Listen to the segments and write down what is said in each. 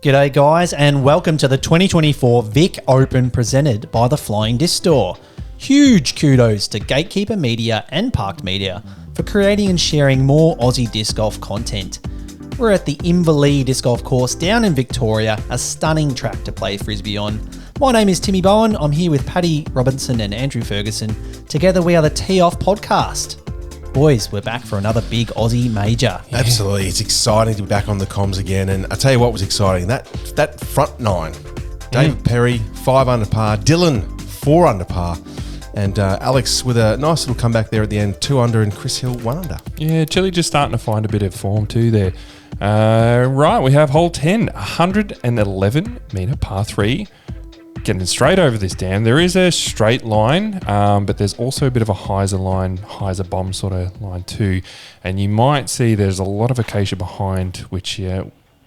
G'day guys and welcome to the 2024 Vic Open presented by the Flying Disc Store. Huge kudos to Gatekeeper Media and Parked Media for creating and sharing more Aussie disc golf content. We're at the Inverleigh Disc Golf Course down in Victoria, a stunning track to play frisbee on. My name is Timmy Bowen, I'm here with Paddy Robinson and Andrew Ferguson. Together we are the Tee Off Podcast. Boys, we're back for another big Aussie major. Yeah. Absolutely, it's exciting to be back on the comms again. And I tell you what was exciting, that front nine. David Perry, 5 under par. Dylan, 4 under par. And Alex with a nice little comeback there at the end, 2 under, and Chris Hill 1 under. Yeah, Chile just starting to find a bit of form too there. Right, we have hole 10, 111 metre par 3. Getting straight over this dam. There is a straight line, but there's also a bit of a hyzer bomb sort of line too. And you might see there's a lot of acacia behind, which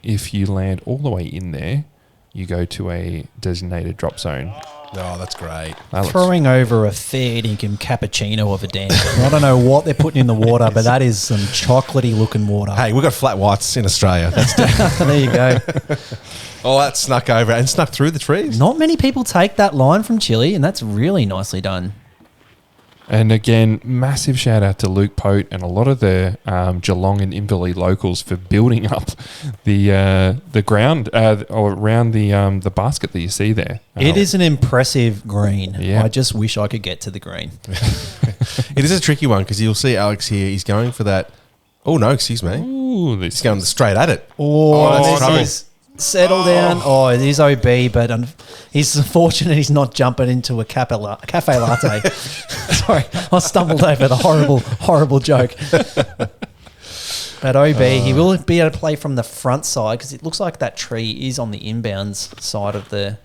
if you land all the way in there, you go to a designated drop zone. Oh, that's great. Throwing over a fair dinkum cappuccino of a dam. I don't know what they're putting in the water, but that is some chocolatey looking water. Hey, we've got flat whites in Australia. That's there you go. Oh, that snuck over and snuck through the trees. Not many people take that line from Chile, and that's really nicely done. And again, massive shout out to Luke Pote and a lot of the Geelong and Inverleigh locals for building up the ground or around the basket that you see there. It is an impressive green. Yeah. I just wish I could get to the green. It is a tricky one because you'll see Alex here. He's going for that. Oh, no, excuse me. Ooh, He's going straight at it. Oh, that's trouble. Settle down. Oh, it is OB, but he's fortunate he's not jumping into a cafe latte. Sorry, I stumbled over the horrible joke. But OB, he will be able to play from the front side because it looks like that tree is on the inbounds side of the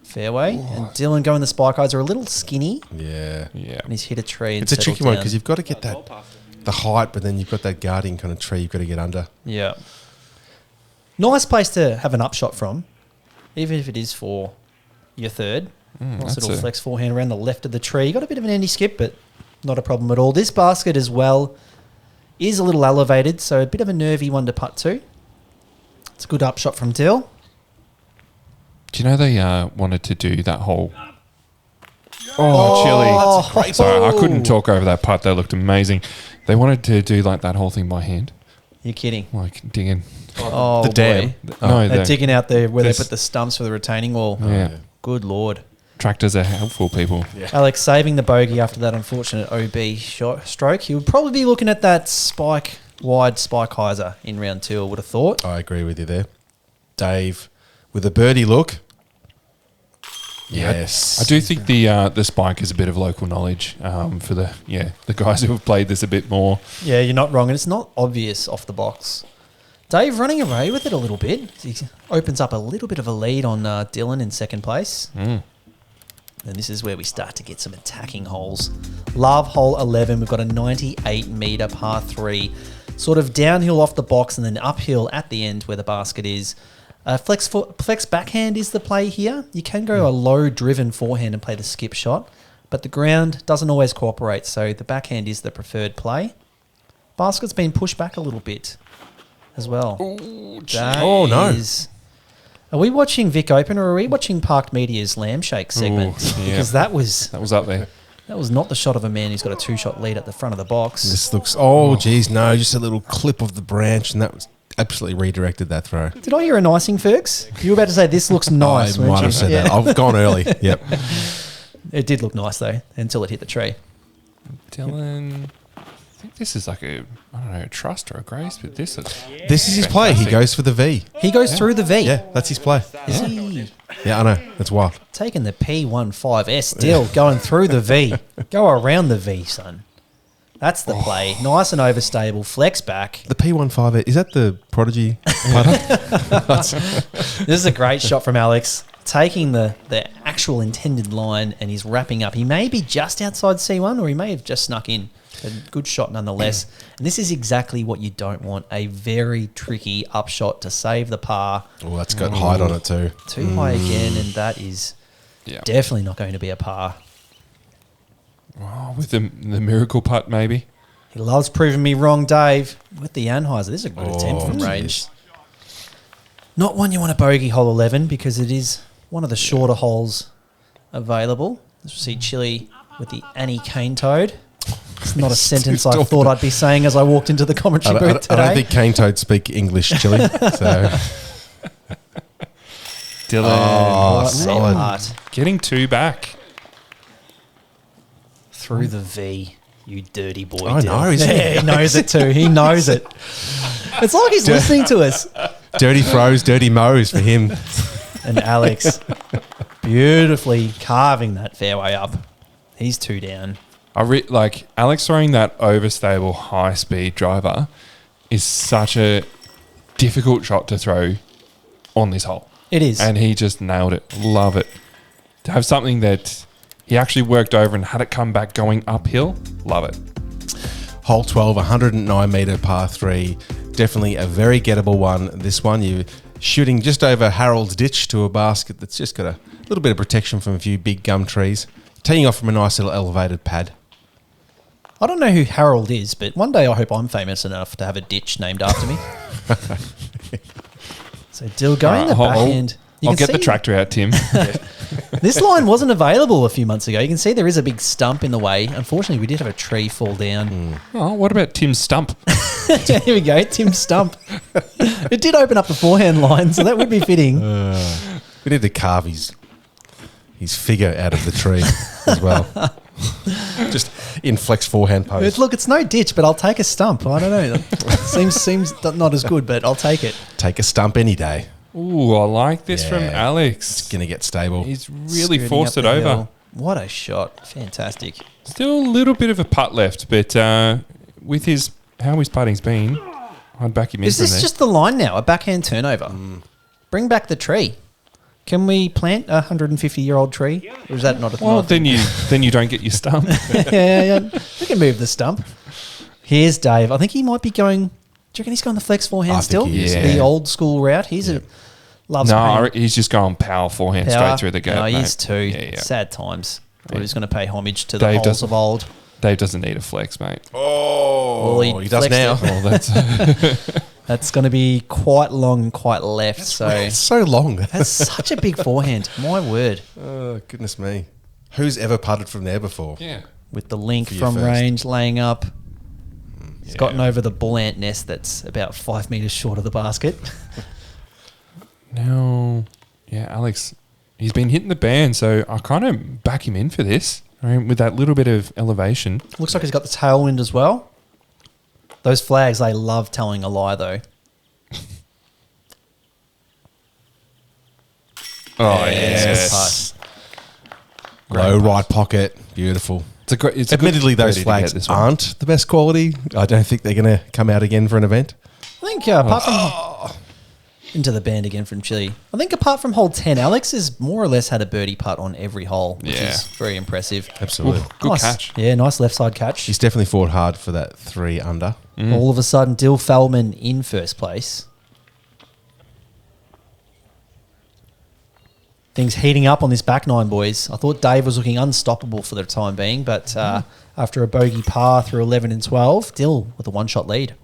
fairway. And Dylan going the spike eyes are a little skinny. Yeah. And he's hit a tree. It's a tricky one because you've got to get the height, but then you've got that guarding kind of tree you've got to get under. Yeah. Nice place to have an upshot from, even if it is for your third. Nice little flex forehand around the left of the tree. You got a bit of an Andy skip, but not a problem at all. This basket as well is a little elevated, so a bit of a nervy one to putt to. It's a good upshot from Dill. Do you know they wanted to do that whole... Oh, Chile. That's a great Sorry, I couldn't talk over that putt. They looked amazing. They wanted to do like that whole thing by hand. You're kidding. Like digging. Oh, the dam. No, they're digging out there where they this- put the stumps for the retaining wall. Yeah. Good Lord. Tractors are helpful, people. Yeah. Alex saving the bogey after that unfortunate OB stroke. He would probably be looking at that wide spike hyzer in round 2, I would have thought. I agree with you there. Dave with a birdie look. Yes. I do think the spike is a bit of local knowledge for the guys who have played this a bit more. Yeah, you're not wrong. And it's not obvious off the box. Dave running away with it a little bit. He opens up a little bit of a lead on Dylan in second place. And this is where we start to get some attacking holes. Love hole 11. We've got a 98 metre par 3. Sort of downhill off the box and then uphill at the end where the basket is. Flex backhand is the play here. You can go a low driven forehand and play the skip shot, but the ground doesn't always cooperate, so the backhand is the preferred play. Basket's been pushed back a little bit as well. No. Are we watching Vic Open or are we watching Parked Media's Lamb Shake segment? Because that was up there. That was not the shot of a man who's got a 2-shot lead at the front of the box. This looks... just a little clip of the branch, and that was absolutely redirected that throw. Did I hear a nicing, Fergs? You were about to say this looks nice. I might have said that. I've gone early. Yep. It did look nice, though, until it hit the tree. Dylan, I think this is like a trust or a grace, but this is... This is his play. He goes for the V. He goes through the V. Yeah, that's his play. Is he Yeah, I know. That's wild. taking the P15S still, going through the V. Go around the V, son. That's the play. Nice and overstable. Flex back. The P15, is that the Prodigy putter? This is a great shot from Alex. Taking the actual intended line and he's wrapping up. He may be just outside C1 or he may have just snuck in. A good shot nonetheless. And this is exactly what you don't want. A very tricky upshot to save the par. Oh, that's got height on it too. Too high again, and that is definitely not going to be a par. Oh, with the miracle putt, maybe. He loves proving me wrong, Dave. With the Anheuser, this is a good attempt from range. Not one you want to bogey hole 11 because it is one of the shorter holes available. Let's see Chile with the Annie Cane Toad. It's not a sentence I thought I'd be saying as I walked into the commentary booth today. I don't think cane toads speak English, Chile. So. Dylan. Solid. Getting 2 back. Through the V, you dirty boy. I know, isn't he? Yeah, he knows it too. He knows it. It's like he's listening to us. Dirty throws, dirty mows for him. And Alex beautifully carving that fairway up. He's 2 down. Like Alex throwing that overstable high-speed driver is such a difficult shot to throw on this hole. It is. And he just nailed it. Love it. To have something that he actually worked over and had it come back going uphill. Love it. Hole 12, 109 metre par 3. Definitely a very gettable one. This one, you're shooting just over Harold's Ditch to a basket that's just got a little bit of protection from a few big gum trees. Teeing off from a nice little elevated pad. I don't know who Harold is, but one day I hope I'm famous enough to have a ditch named after me. So Dill going the backhand. I'll get the tractor out, Tim. This line wasn't available a few months ago. You can see there is a big stump in the way. Unfortunately, we did have a tree fall down. Oh, what about Tim's stump? Here we go, Tim's stump. It did open up the forehand line, so that would be fitting. We need to carve his figure out of the tree as well. Just in flex forehand pose. Look, it's no ditch, but I'll take a stump. I don't know. Seems not as good, but I'll take it. Take a stump any day. Ooh, I like this from Alex. It's going to get stable. He's really Scooting forced up it the over. hill. What a shot. Fantastic. Still a little bit of a putt left, but with how his putting's been, I'd back him in Is from this there. just the line now? A backhand turnover? Bring back the tree. Can we plant a 150-year-old tree? Or is that not a thing? Well, then you don't get your stump. yeah. We can move the stump. Here's Dave. I think he might be going... Do you reckon he's going the flex forehand still? think he is, The old school route. Loves paying He's just going power forehand straight through the gate. No, he mate. is too. Yeah. Sad times. Thought he was going to pay homage to Dave the holes of old. Dave doesn't need a flex, mate. Oh, Well, he does now. Well, that's That's going to be quite long and quite left. It's so long. That's such a big forehand. My word. Oh, goodness me. Who's ever putted from there before? yeah. With the link For your from first. range laying up. He's gotten over the bull ant nest that's about 5 metres short of the basket. Now, Alex, he's been hitting the band, so I kind of back him in for this. I mean, with that little bit of elevation. Looks like he's got the tailwind as well. Those flags, they love telling a lie, though. Oh, Yes. Great Low putt. right pocket. Beautiful. It's Admittedly, a good those birdie to get flags this one. aren't the best quality. I don't think they're going to come out again for an event. I think apart from... Into the band again from Chile. I think apart from hole 10, Alex has more or less had a birdie putt on every hole, which Yeah. is very impressive. Absolutely. Good Nice. catch. Yeah, nice left side catch. He's definitely fought hard for that 3 under. All of a sudden, Dill Fellman in first place. Things heating up on this back nine, boys. I thought Dave was looking unstoppable for the time being, but after a bogey par through 11 and 12, Dill with a one-shot lead.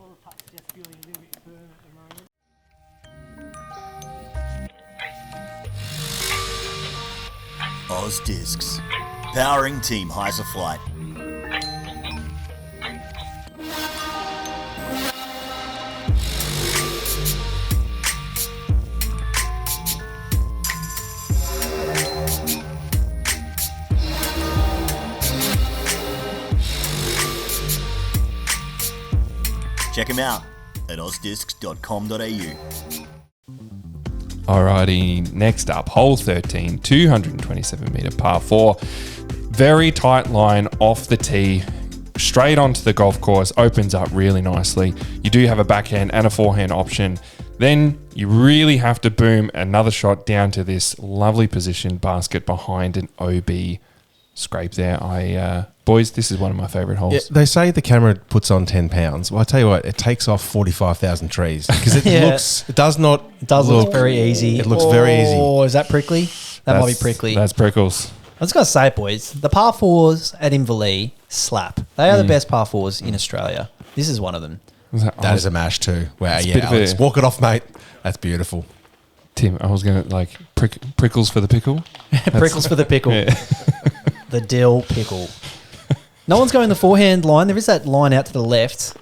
Oz Discs, powering Team Heiser Flight. Check him out at ozdiscs.com.au. Alrighty, next up, hole 13, 227 metre par 4. Very tight line off the tee, straight onto the golf course, opens up really nicely. You do have a backhand and a forehand option. Then you really have to boom another shot down to this lovely position basket behind an OB scrape there. Boys, this is one of my favourite holes. Yeah, they say the camera puts on 10 pounds. Well, I tell you what, it takes off 45,000 trees because it Yeah. it does not It does look very easy. It looks very easy. Oh, is that prickly? That might be prickly. That's prickles. I was going to say it, boys. The par fours at Inverleigh slap. They are the best par fours in Australia. This is one of them. That is a mash too. Wow, It's a yeah, bit of Alex, a- walk it off, mate. That's beautiful. Tim, I was going to prickles for the pickle. Prickles for the pickle. Yeah. The dill pickle. No one's going the forehand line. There is that line out to the left.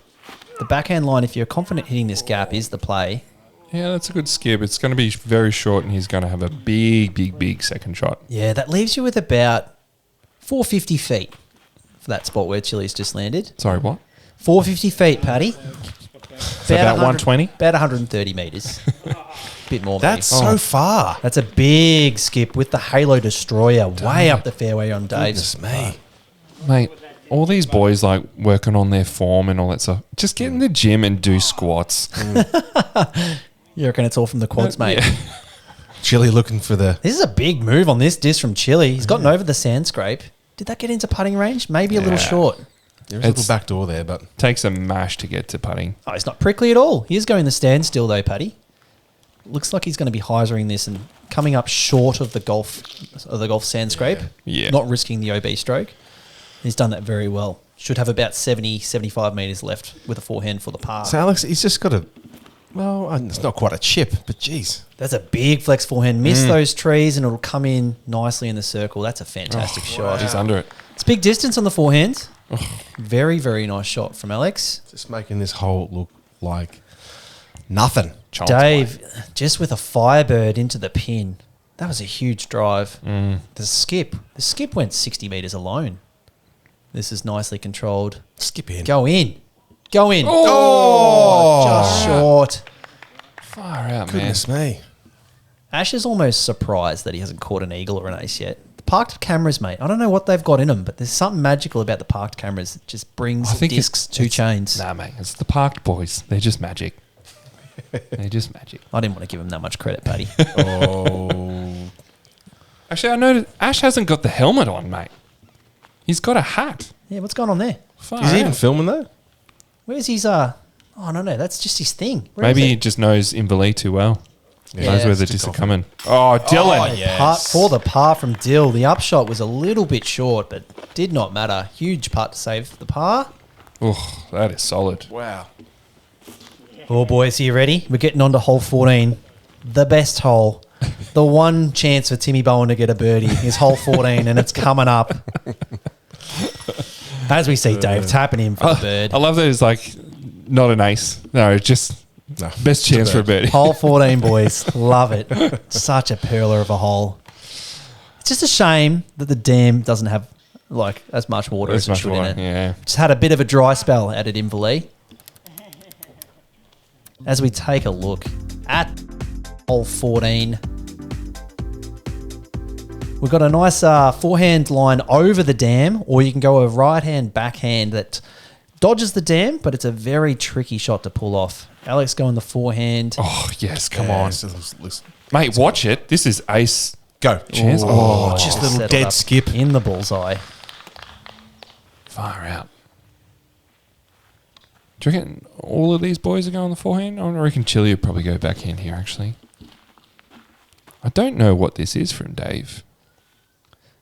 The backhand line, if you're confident hitting this gap, is the play. Yeah, that's a good skip. It's going to be very short, and he's going to have a big second shot. Yeah, that leaves you with about 450 feet for that spot where Chili's just landed. Sorry, what? 450 feet, Paddy. So about 120? About 130 metres. Bit more, maybe. That's so far. That's a big skip with the Halo Destroyer way up the fairway on Dave's. Goodness me. Mate, all these boys working on their form and all that stuff. Just get in the gym and do squats. You reckon it's all from the quads, mate? Yeah. Chili looking for the... This is a big move on this disc from Chili. He's gotten over the sand scrape. Did that get into putting range? Maybe a little short. There's a little back door there, but... Takes a mash to get to putting. Oh, he's not prickly at all. He is going the standstill though, Paddy. Looks like he's going to be hyzering this and coming up short of the golf sand scrape. Yeah. Not risking the OB stroke. He's done that very well. Should have about 70, 75 metres left with a forehand for the par. So, Alex, he's just got a... Well, it's not quite a chip, but geez. That's a big flex forehand. Miss those trees and it'll come in nicely in the circle. That's a fantastic shot. He's under it. It's big distance on the forehand. Very, very nice shot from Alex. Just making this hole look like nothing. Child's Dave, just with a Firebird into the pin. That was a huge drive. The skip went 60 metres alone. This is nicely controlled. Skip in. Go in. Go in. Oh! Just short. Far out, Goodness me. Ash is almost surprised that he hasn't caught an eagle or an ace yet. The parked cameras, mate. I don't know what they've got in them, but there's something magical about the parked cameras that just brings discs to chains. Nah, mate. It's the parked boys. They're just magic. They're just magic. I didn't want to give him that much credit, Paddy. Actually, I noticed Ash hasn't got the helmet on, mate. He's got a hat. Yeah, what's going on there? Far Is he out. even filming though? Where's his, oh, no, that's just his thing. Where Maybe is he it? just knows Inverleigh too well. Yeah, Knows where it's the too discs are confident. coming. Oh, Dylan. yes. For the par from Dill, the upshot was a little bit short, but did not matter. Huge putt to save the par. Oh, that is solid. Wow. Oh, boys, are you ready? We're getting on to hole 14. The best hole. The one chance for Timmy Bowen to get a birdie is hole 14, and it's coming up. As we see Dave tapping him for the bird. I love that it's not an ace. No, just best chance for a birdie. Hole 14, boys. Love it. Such a perler of a hole. It's just a shame that the dam doesn't have as much water as it should in it. Yeah. Just had a bit of a dry spell out at Inverleigh. As we take a look at hole 14, we've got a nice forehand line over the dam, or you can go a right-hand backhand that dodges the dam, but it's a very tricky shot to pull off. Alex going the forehand. Oh, yes. Come on. Looks, Mate, watch it. This is ace. go. Chance. Oh, just a little Settled dead up skip. in the bullseye. Far out. Do you reckon all of these boys are going the forehand? I reckon Chili would probably go backhand here, actually. I don't know what this is from Dave.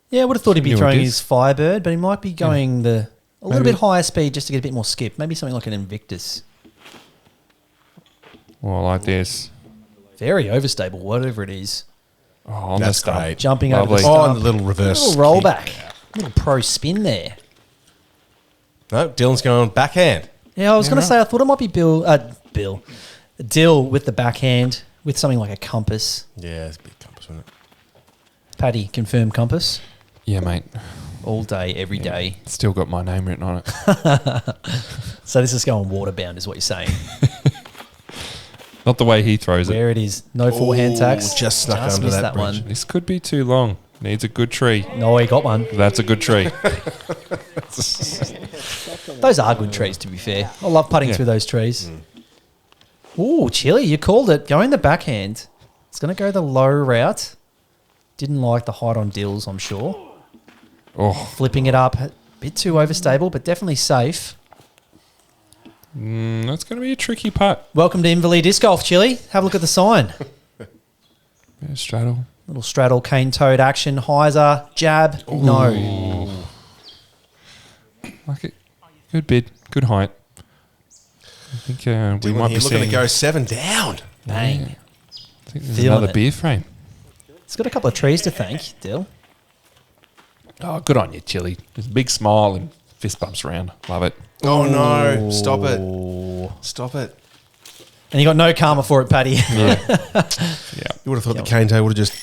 Yeah, I would have thought he'd be New throwing ideas. his Firebird, but he might be going a little Maybe- bit higher speed just to get a bit more skip. Maybe something like an Invictus. Well, like this. Very overstable, whatever it is. Oh, on That's the stump. great. Jumping over Lovely. the Oh, stump. and the little reverse. Little kick. rollback. Little pro spin there. No, Dylan's going backhand. Yeah, I was going to say, I thought it might be Dill with the backhand with something like a compass. Yeah, it's a big compass, isn't it? Paddy, confirm compass. Yeah, mate. All day, every day. Still got my name written on it. So this is going waterbound is what you're saying. Not the way he throws it. Where it is. No forehand tax. just snuck under missed that bridge. one. This could be too long. Needs a good tree. No, he got one. That's a good tree. Those are good trees, to be fair. I love putting Yeah. through those trees. Ooh, Chili, you called it. Going the backhand. It's going to go the low route. Didn't like the height on Dills, I'm sure. Oh, Flipping it up. A bit too overstable, but definitely safe. that's going to be a tricky putt. Welcome to Inverleigh Disc Golf, Chili. Have a look at the sign. Yeah, straddle. Little straddle, cane toad action, hyzer, jab. No. Like it. Good bid. Good height. I think we Dylan might here be looking seeing to go 7 down. Bang. I think there's Feeling another it. beer frame. It's got a couple of trees to thank, Dill. Oh, good on you, Chili. Just a big smile and fist bumps around. Love it. Oh, no. Stop it. Stop it. And you got no karma for it, Paddy. Yeah. You would have thought the cane toe would have just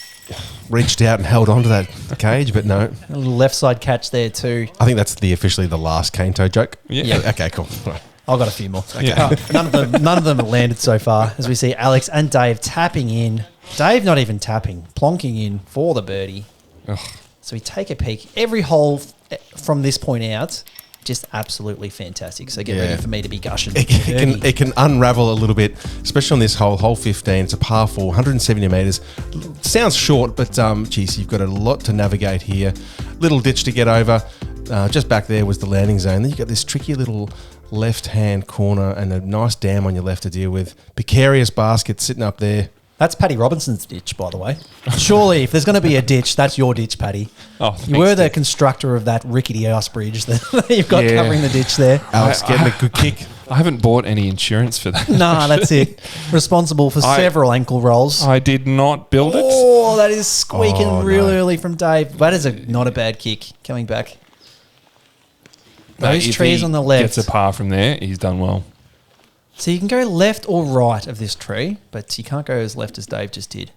reached out and held onto that cage, but no. A little left side catch there too. I think that's officially the last cane toe joke. Yeah. Okay, cool. Right. I've got a few more. Yeah. None of them have landed so far, as we see Alex and Dave tapping in. Dave not even tapping, plonking in for the birdie. Ugh. So we take a peek. Every hole from this point out, just absolutely fantastic. So get ready for me to be gushing. It can unravel a little bit, especially on this hole, hole 15. It's a par 4, 170 metres. Sounds short, but geez, you've got a lot to navigate here. Little ditch to get over. Just back there was the landing zone. Then you've got this tricky little left-hand corner and a nice dam on your left to deal with. Precarious basket sitting up there. That's Paddy Robinson's ditch, by the way. Surely, if there's going to be a ditch, that's your ditch, Paddy. Oh, thanks, You were the Dick. constructor of that rickety ice bridge that you've got Yeah. covering the ditch there. Alex getting a good kick. I haven't bought any insurance for that. Nah, that's it. Responsible for several ankle rolls. I did not build it. Oh, that is squeaking Oh, real no. early from Dave. That is not a bad kick coming back. Those If trees he on the left. gets a par from there, he's done well. So you can go left or right of this tree, but you can't go as left as Dave just did.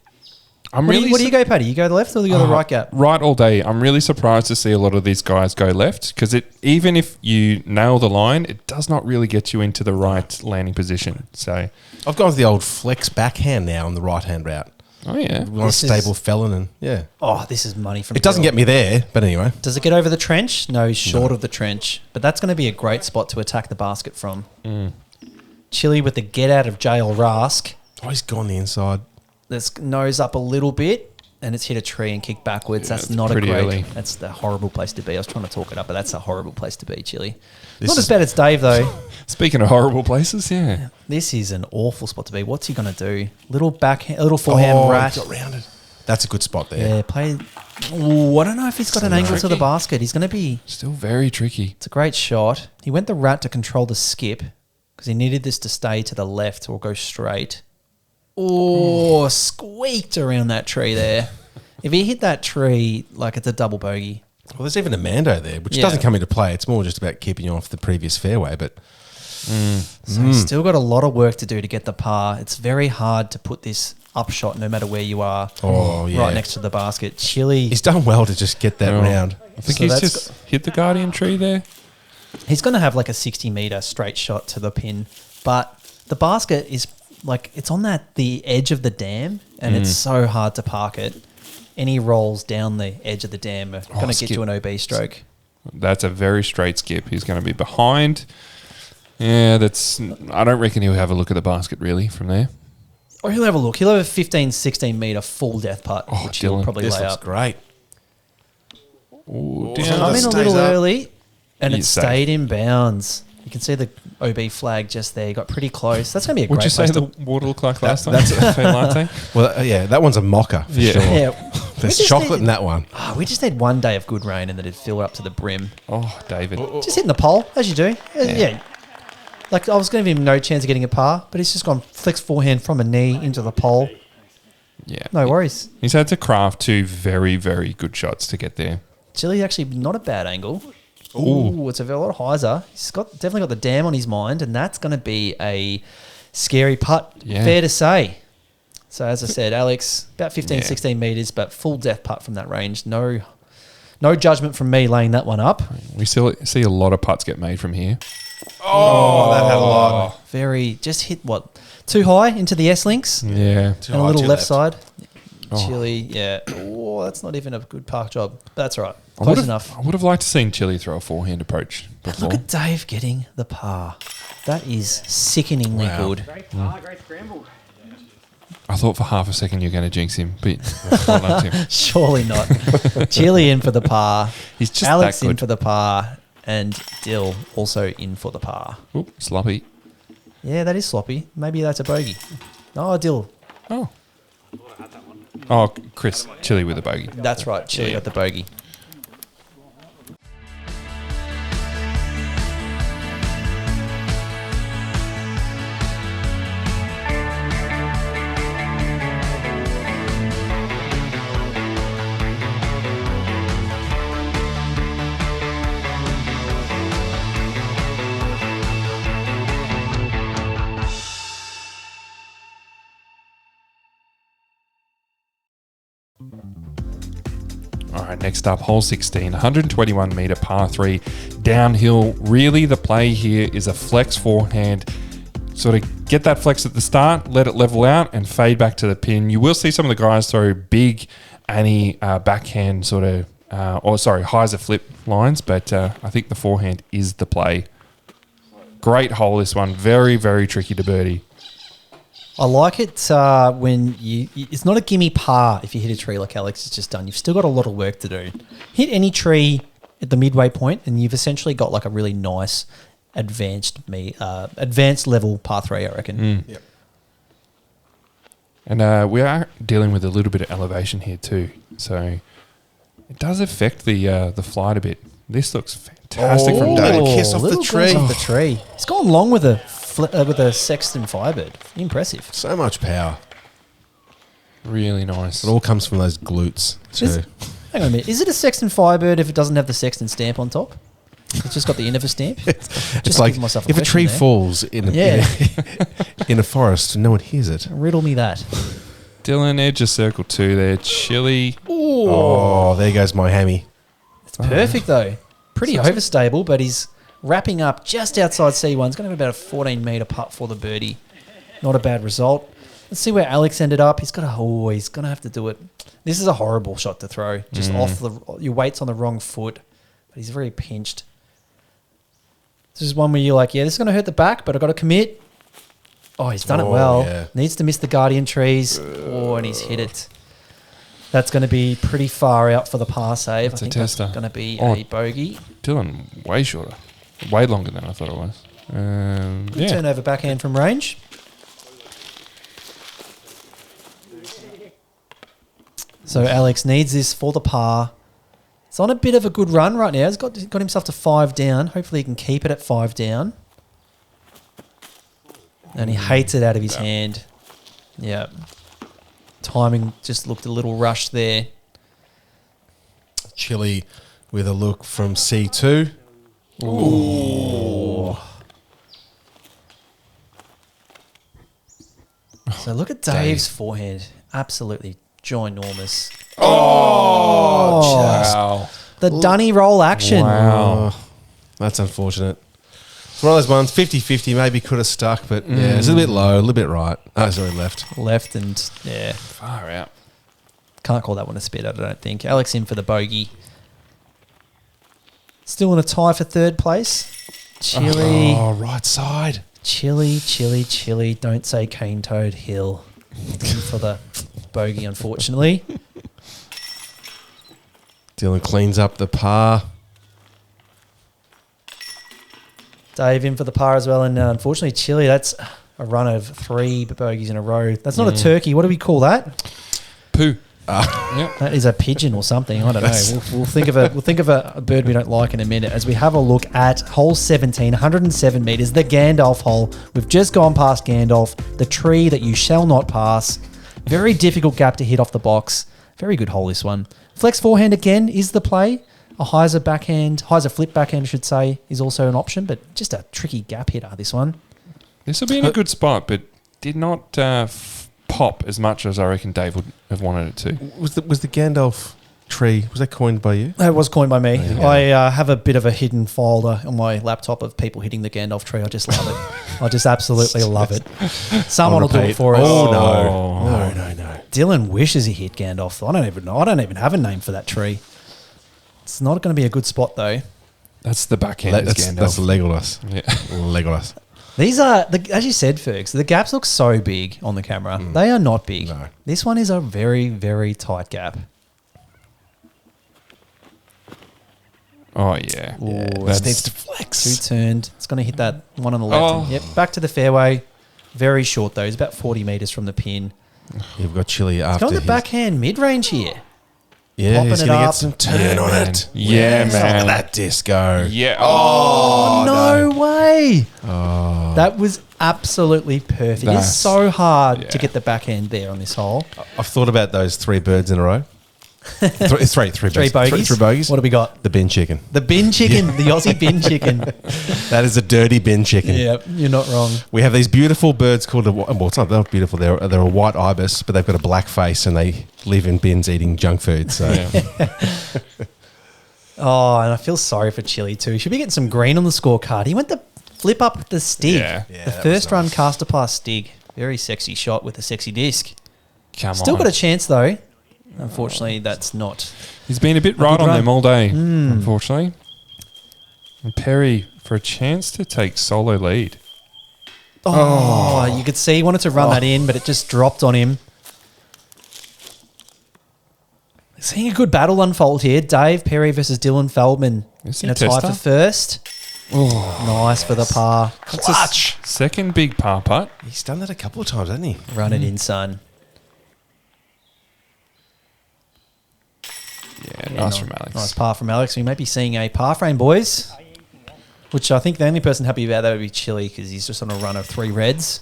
What do you go, Paddy? You go left or you go the right gap? Right all day. I'm really surprised to see a lot of these guys go left because even if you nail the line, it does not really get you into the right landing position. So, I've gone with the old flex backhand now on the right-hand route. oh yeah, We want a This is- stable felon and, yeah. Oh, this is money from It doesn't Bill. get me there, but anyway. Does it get over the trench? No, short of the trench. But that's going to be a great spot to attack the basket from. Chili with the get out of jail Rask. Oh, he's gone the inside. Let's nose up a little bit, and it's hit a tree and kicked backwards. Yeah, That's it's not a pretty great. early. That's the horrible place to be. I was trying to talk it up, but that's a horrible place to be, Chili. This Not is- as bad as Dave though. Speaking of horrible places, yeah. This is an awful spot to be. What's he going to do? Little backhand, little forehand rat. Got rounded. That's a good spot there. Yeah, play. Ooh, I don't know if he's got an angle to the tricky. basket. He's going to be. Still very tricky. It's a great shot. He went the rat to control the skip because he needed this to stay to the left or go straight. Oh, squeaked around that tree there. If he hit that tree like it's a double bogey. Well, there's even a Mando there, which Yeah. doesn't come into play. It's more just about keeping you off the previous fairway, but So he's still got a lot of work to do to get the par. It's very hard to put this upshot no matter where you are. Oh, yeah. Right next to the basket. Chili. he's done well to just get that Oh. round. I think So he's that's just hit the guardian tree there. He's going to have like a 60-meter straight shot to the pin, but the basket is like it's on the edge of the dam, and it's so hard to park it. Any rolls down the edge of the dam are going to get skip. you an OB stroke. That's a very straight skip. He's going to be behind. Yeah, that's. I don't reckon he'll have a look at the basket really from there. Or he'll have a look. He'll have a 15, 16-meter full death putt, Oh, which he'll Dylan, probably This lay looks up. great. Ooh, So down. I'm in a Stays little up. early, and You it say. stayed in bounds. You can see the OB flag just there. Got pretty close. That's going to be a What'd great you say place the to... water looked like last time? that's- That's a latte. Well, yeah, that one's a mocker for Yeah. sure. Yeah. We There's just chocolate need- in that one. We just need one day of good rain, and then it'd fill up to the brim. Oh, David. Just hitting the pole, as you do. Yeah. Like, I was going to give him no chance of getting a par, but he's just gone flex forehand from a knee into the pole. Yeah. No worries. He's had to craft two very, very good shots to get there. Chili actually not a bad angle. Ooh, it's a lot hyzer. He's definitely got the dam on his mind, and that's going to be a scary putt. Yeah. Fair to say. So, as I said, Alex, about 15, Yeah. 16 metres, but full death putt from that range. No judgment from me laying that one up. We still see a lot of putts get made from here. Oh, that had a lot. Just hit what? Too high into the S-links? Yeah. Too And a high, little too left side. Oh. Chili, yeah. Oh, that's not even a good park job. But that's all right. I Close would've- enough. I would have liked to seen Chili throw a forehand approach before. Look at Dave getting the par. That is sickeningly Wow. good. Great par, great scramble. I thought for half a second you were going to jinx him, but well done, Tim. Surely not. Chili in for the par. He's just Alex that in good. for the par. And Dill also in for the par. Oop, sloppy. Yeah, that is sloppy. Maybe that's a bogey. Oh, Dill. Oh. Oh, Chris, Chili with a bogey. That's right. Chili Yeah. got the bogey. right, next up, hole 16, 121 metre par 3, downhill. Really, the play here is a flex forehand. Sort of get that flex at the start, let it level out, and fade back to the pin. You will see some of the guys throw big Annie backhand sort of, hyzer flip lines, but I think the forehand is the play. Great hole, this one. Very, very tricky to birdie. I like it when it's not a gimme par if you hit a tree like Alex has just done. You've still got a lot of work to do. Hit any tree at the midway point and you've essentially got like a really nice advanced level par 3, I reckon. Yep. And we are dealing with a little bit of elevation here too. So it does affect the flight a bit. This looks fantastic from Dave. Kiss off the little tree. kiss off the tree. He's gone long with a Sexton Firebird. Impressive. So much power. Really nice. It all comes from those glutes. too. Hang on a minute. Is it a Sexton Firebird if it doesn't have the Sexton stamp on top? It's just got the end of a stamp? It's like if a tree falls in a forest, no one hears it. Riddle me that. Dylan, edge of circle 2 there. Chili. Oh, there goes my hammy. It's perfect though. Pretty overstable, but he's wrapping up just outside C1. He's going to have about a 14 metre putt for the birdie. Not a bad result. Let's see where Alex ended up. He's going to have to do it. This is a horrible shot to throw. Just off your weight's on the wrong foot, but he's very pinched. This is one where you're like, yeah, this is going to hurt the back, but I've got to commit. Oh, he's done it well. Yeah. Needs to miss the guardian trees. And he's hit it. That's going to be pretty far out for the par save. That's I a think tester. that's going to be a bogey. Dylan, way shorter. Way longer than I thought it was. Good turnover backhand from range. So Alex needs this for the par. It's on a bit of a good run right now. He's got himself to 5 down. Hopefully he can keep it at 5 down. And he hates it out of his hand. Yeah. Timing just looked a little rushed there. Chili with a look from C2. Ooh. So look at Dave's forehand. Absolutely ginormous. Wow. The dunny roll action. Wow. Oh, that's unfortunate. It's one of those ones, 50-50, maybe could have stuck, but yeah, it's a little bit low, a little bit right. Oh, sorry, left. Left and, yeah. Far out. Can't call that one a spit, I don't think. Alex in for the bogey. Still in a tie for third place. Chili. Oh, right side. Chili. Don't say Cane Toad Hill. In for the bogey, unfortunately. Dylan cleans up the par. Dave in for the par as well. And unfortunately, Chili, that's a run of 3 bogeys in a row. That's not a turkey. What do we call that? Poo. That is a pigeon or something. I don't know. We'll think of a bird we don't like in a minute as we have a look at hole 17, 107 metres, the Gandalf hole. We've just gone past Gandalf, the tree that you shall not pass. Very difficult gap to hit off the box. Very good hole, this one. Flex forehand again is the play. A hyzer flip backhand, I should say, is also an option, but just a tricky gap hitter, this one. This will be in a good spot, but did not pop as much as I reckon Dave would have wanted it to. Was the Gandalf tree, was that coined by you? It was coined by me. Yeah. I have a bit of a hidden folder on my laptop of people hitting the Gandalf tree. I just love it. I just absolutely love it. Someone will do it for us. Oh, Oh. No. Dylan wishes he hit Gandalf. I don't even know. I don't even have a name for that tree. It's not going to be a good spot, though. That's the backhand. That's Legolas. Yeah. Legolas. These are, as you said, Fergs, the gaps look so big on the camera. They are not big. No. This one is a very, very tight gap. Oh, yeah. This needs to flex. 2 turned. It's going to hit that one on the left. Oh. Yep, back to the fairway. Very short, though. It's about 40 metres from the pin. You've got Chili after Got the his- backhand mid-range here. Yeah, popping he's it going to up. get some turn on man. it. Yeah, Look man. at that disco. Yeah. Oh, no way. Oh. That was absolutely perfect. It's That's- so hard to yeah. get the backhand there on this hole. I've thought about those 3 birds in a row. Three bogeys. Three bogeys. What have we got? The bin chicken. The bin chicken, the Aussie bin chicken. That is a dirty bin chicken. Yep, you're not wrong. We have these beautiful birds called it's not they're beautiful. They're a white ibis, but they've got a black face and they live in bins eating junk food. So Oh, and I feel sorry for Chili too. He should be getting some green on the scorecard. He went to flip up the Stig. Yeah. The first run caster pass Stig. Very sexy shot with a sexy disc. Come Still on. got a chance though. Unfortunately, that's not. He's been a bit right on run. them all day, unfortunately. And Perry for a chance to take solo lead. Oh, you could see he wanted to run that in, but it just dropped on him. Seeing a good battle unfold here. Dave Perry versus Dylan Feldman Is in he a tie tester? for first. Oh, Nice for the par. clutch. second big par putt. He's done that a couple of times, hasn't he? Run it in, son. Yeah, nice from Alex. Nice par from Alex. We may be seeing a par frame, boys. Which I think the only person happy about that would be Chili because he's just on a run of 3 reds.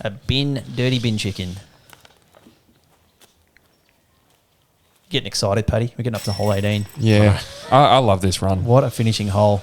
A dirty bin chicken. Getting excited, Paddy. We're getting up to hole 18. Yeah, I love this run. What a finishing hole.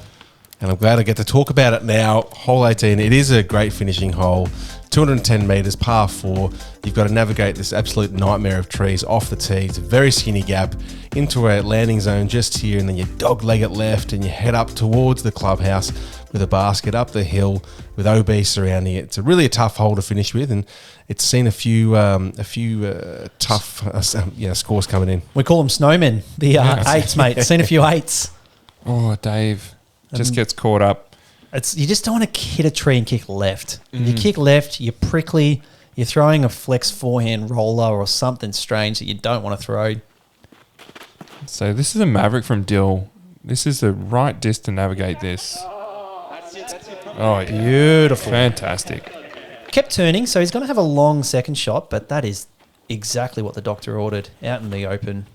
And I'm glad I get to talk about it now. Hole 18, it is a great finishing hole. 210 metres, par 4. You've got to navigate this absolute nightmare of trees off the tee. It's a very skinny gap into a landing zone just here, and then you dog-leg it left and you head up towards the clubhouse with a basket up the hill with OB surrounding it. It's really a tough hole to finish with, and it's seen a few tough scores coming in. We call them snowmen. The eights, mate. Seen a few 8s. Oh, Dave just gets caught up. You just don't want to hit a tree and kick left. If you kick left, you're prickly. You're throwing a flex forehand roller or something strange that you don't want to throw. So this is a Maverick from Dill. This is the right disc to navigate this. Oh, yeah. Beautiful. Fantastic. Kept turning, so he's going to have a long second shot, but that is exactly what the doctor ordered out in the open.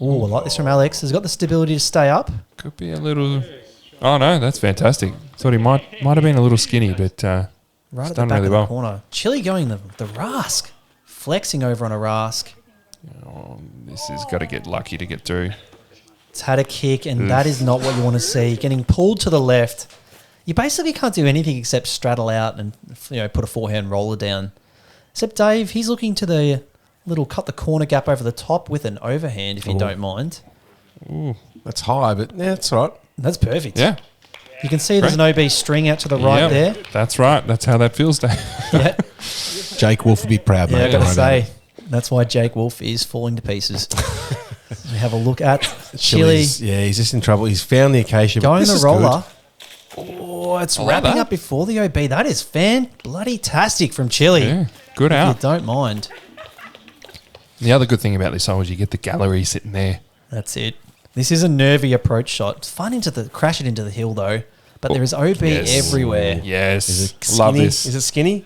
Oh, I like this from Alex. Has got the stability to stay up. Could be a little... Oh, no, that's fantastic. Thought he might have been a little skinny, but Right it's at the done back really of the well. corner. Chili going the Rask. Flexing over on a Rask. This has got to get lucky to get through. It's had a kick, and that is not what you want to see. Getting pulled to the left. You basically can't do anything except straddle out and put a forehand roller down. Except Dave, he's looking to the little cut the corner gap over the top with an overhand, if you don't mind. Ooh. That's high, but yeah, it's all right. That's perfect. Yeah. You can see there's an OB string out to the right Yep, there. That's right. That's how that feels, Dave. Yeah, Jake Wolf will be proud, mate. I got Don't to worry about say, that's why Jake Wolf is falling to pieces. We have a look at it. Chili Yeah, he's just in trouble. He's found the acacia. but going this the is roller. Oh, it's I like wrapping that. up before the OB. That is fan-bloody-tastic from Chili. Yeah. Good If out. you don't mind. The other good thing about this hole is you get the gallery sitting there. That's it. This is a nervy approach shot. It's fun crash it into the hill though. But there is OB Yes. everywhere. Yes. Is it skinny? Love this. Is it skinny?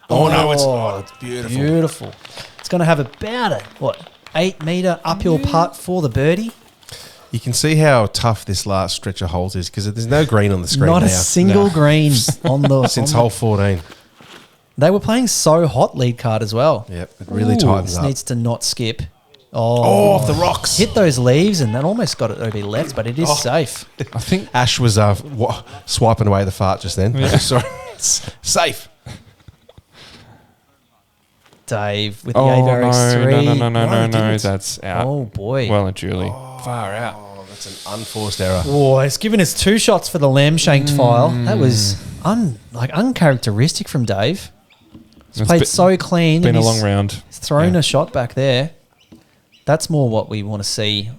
Oh, no, it's beautiful. Beautiful. It's going to have about a 8 metre uphill putt for the birdie. You can see how tough this last stretch of holes is because there's no green on the screen Not now. a single No. green on the Since on hole 14. They were playing so hot lead card as well. Yep, it really tightens This up. needs to not skip. Oh, off the rocks. Hit those leaves and that almost got it OB left, but it is safe. I think Ash was swiping away the fart just then. Sorry. Safe. Dave with the Oh, Avarex 3. no. didn't. That's out. Oh, boy. Well and truly. Far out. Oh, that's an unforced error. Oh, it's given us 2 shots for the lamb shanked file. That was uncharacteristic from Dave. He's It's played so clean. Been and a he's long round. thrown Yeah. a shot back there. That's more what we want to see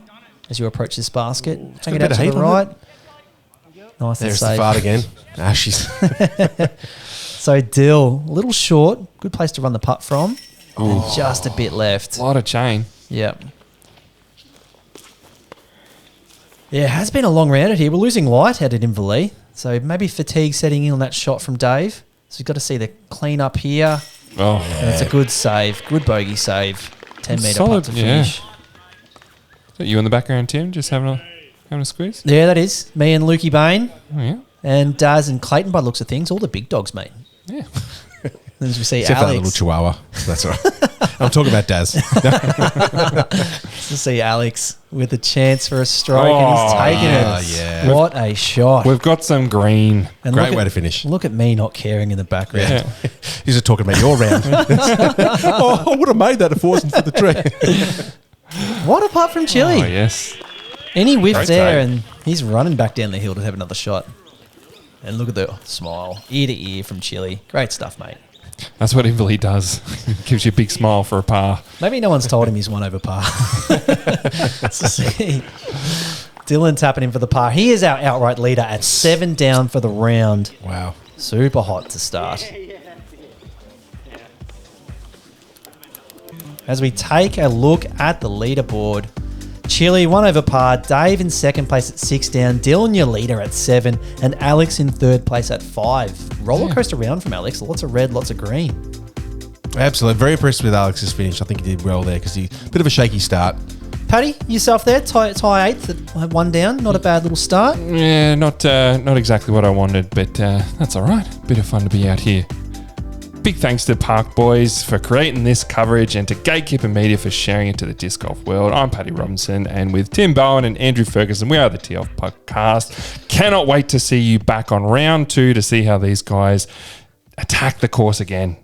as you approach this basket. Take it got out a bit of to heat the on right. Nice and There's the safe. fart again. Ashes. So Dill, a little short. Good place to run the putt from. And just a bit left. A lot of chain. Yep. Yeah, it has been a long round out here. We're losing light out at Inverleigh. So maybe fatigue setting in on that shot from Dave. So you've got to see the clean up here. Oh, And it's a good save. Good bogey save. 10 metre Solid, putt to yeah. finish. Is that you in the background, Tim? Just having a squeeze? Yeah, that is. Me and Lukey Bain Oh, yeah. and Daz and Clayton by the looks of things. All the big dogs, mate. Yeah. Then we see Except for that little Alex. chihuahua. That's all right. I'm talking about Daz. To see Alex with a chance for a stroke, and he's taking yes. it. Yeah. What a shot! We've got some green. And Great look way at- to finish. Look at me not caring in the background. Yeah. He's just talking about your round. Oh, I would have made that if it wasn't for the tree. What a putt from Chile? Oh, yes. And he whiffed Great there, save. and he's running back down the hill to have another shot. And look at the smile, ear to ear from Chile. Great stuff, mate. That's what Inverleigh does. Gives you a big smile for a par. Maybe no one's told him he's won over par. Let's see. Dylan tapping in for the par. He is our outright leader at 7 down for the round. Wow. Super hot to start. As we take a look at the leaderboard, Chile 1 over par, Dave in second place at 6 down, Dylan your leader at 7, and Alex in third place at 5. Roller coaster round from Alex. Lots of red, lots of green. Absolutely. Very impressed with Alex's finish. I think he did well there because he bit of a shaky start. Paddy, yourself there, tie 8th at 1 down. Not a bad little start. Yeah, not exactly what I wanted, but that's all right. Bit of fun to be out here. Big thanks to Park Boys for creating this coverage and to Gatekeeper Media for sharing it to the disc golf world. I'm Paddy Robinson, and with Tim Bowen and Andrew Ferguson, we are the Tee Off Podcast. Cannot wait to see you back on round 2 to see how these guys attack the course again.